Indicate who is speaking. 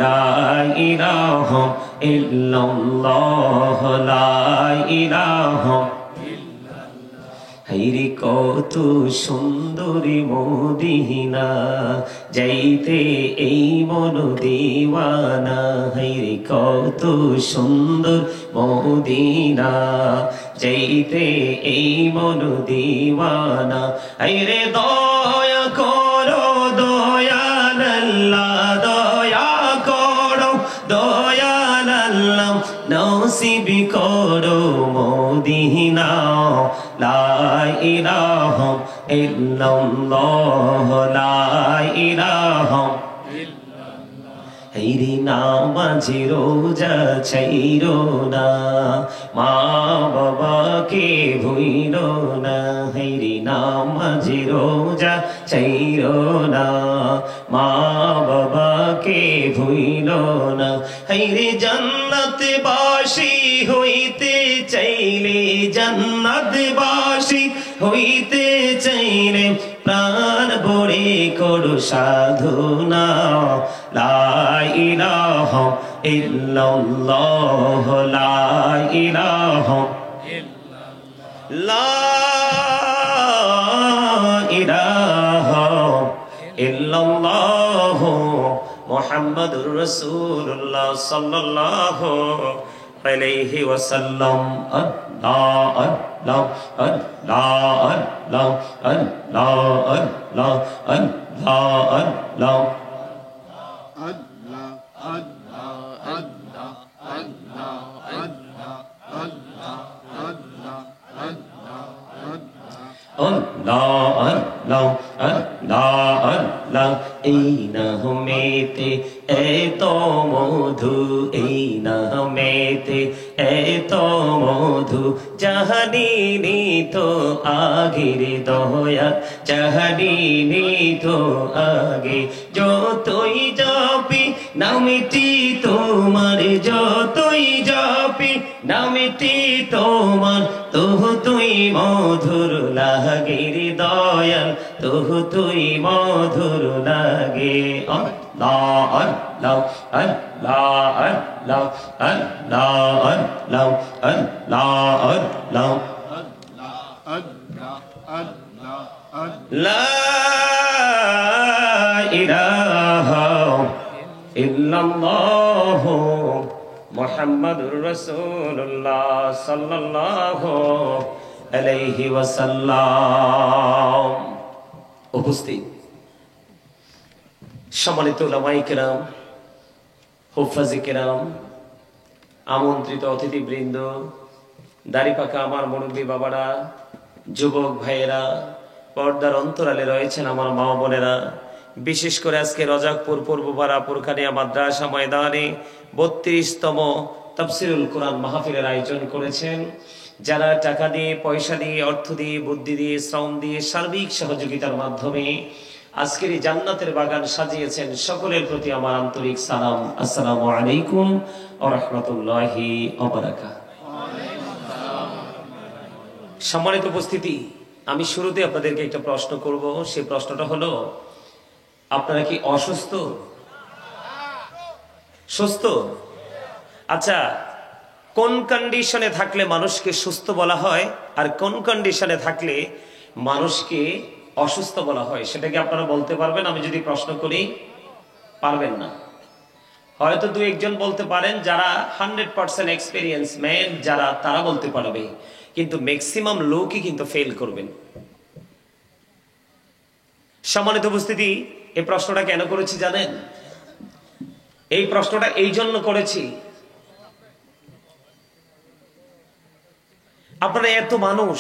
Speaker 1: লা ইলাহা ইল্লাল্লাহ লা ইলাহা হাইরে কত সুন্দরী মদিনা যাইতে এই মন দিওয়ানা হাইরে কত সুন্দর মদিনা যাইতে এই মন দিওয়ানা হাইরে দয়া করো দয়াল আল্লাহ দয়া করো দয়াল আল্লাহ নসিব করো মদিনা লা ইলাহা ইল্লাল্লাহ লা ইলাহা হাইরে নামাজ রোজা ছাইরো না মা বাবাকে ভুইলো না হাইরে নামাজ রোজা ছাইরো না মা বাবাকে ভুইলো না হাইরে জান্নাতবাসী হইতে চাইলে জান্নাতবাসী হইতে চাইলে প্রাণ ভরে করো সাধনা লা ইলাহা ইল্লাল্লাহ লা ইলাহা লা ইলাহা ইল্লাল্লাহ মুহাম্মাদুর রাসূলুল্লাহ সাল্লাল্লাহু আলাইহি ওয়াসাল্লাম আল্লাহ আল্লাহ আল্লাহ আল্লাহ আল্লাহ আল্লাহ আল্লাহ আল্লাহ Allah Allah Allah Allah এই নামেতে এত মধু এই নামেতে এত মধু জাহানিনি তো আগের দয়া জাহানিনি তো আগে যতই যাবি নামটি তোমার যতই যাবি নামটি তোমার তবু তুই মধুর লাগে দয়াল তবু তুই মধুর লাগে আল্লাহ আল্লাহ আল্লাহ আল্লাহ আল্লাহ আল্লাহ আল্লাহ আল্লাহ লা ইলাহা ইল্লাল্লাহ মুহাম্মাদুর রাসূলুল্লাহ সাল্লাল্লাহু আলাইহি ওয়াসাল্লাম। উপস্থিত সম্মানিত উলামায়ে কেরাম, হুফাজে কেরাম, আমন্ত্রিত অতিথিবৃন্দ, দাড়িপাকা আমার মুরব্বী বাবারা, যুবক ভাইয়েরা, পর্দার অন্তরালে রয়েছেন আমার মা বোনেরা, বিশেষ করে আজকে রজাকপুর পূর্বপাড়া পুরখানিয়া মাদ্রাসা ময়দানে 32তম তাফসিরুল কোরআন মাহফিলের আয়োজন করেছেন। যারা টাকা দিয়ে, পয়সা দিয়ে, অর্থ দিয়ে, বুদ্ধি দিয়ে, শ্রম দিয়ে, সার্বিক সহযোগিতার মাধ্যমে আজকের এই জান্নাতের বাগান সাজিয়েছেন, সকলের প্রতি আমার আন্তরিক সালাম। আসসালামু আলাইকুম ওয়া রাহমাতুল্লাহি ওয়া বারাকাতুহু। সম্মানিত উপস্থিতি, আমি শুরুতে আপনাদেরকে একটা প্রশ্ন করব। সেই প্রশ্নটা হলো, আপনারা কি অসুস্থ? সুস্থ? আচ্ছা, কোন কন্ডিশনে থাকলে মানুষকে সুস্থ বলা হয় আর কোন কন্ডিশনে থাকলে মানুষকে অসুস্থ বলা হয়, সেটা কি আপনারা বলতে পারবেন? আমি যদি প্রশ্ন করি, পারবেন না। হয়তো দু একজন বলতে পারেন, যারা 100% এক্সপেরিয়েন্স ম্যান যারা, তারা বলতে পারবে, কিন্তু ম্যাক্সিমাম লোকই কিন্তু ফেল করবেন। সম্মানিত উপস্থিতি, এই প্রশ্নটা কেন করেছি জানেন? এই প্রশ্নটা এই জন্য করেছি, আপনারা এত মানুষ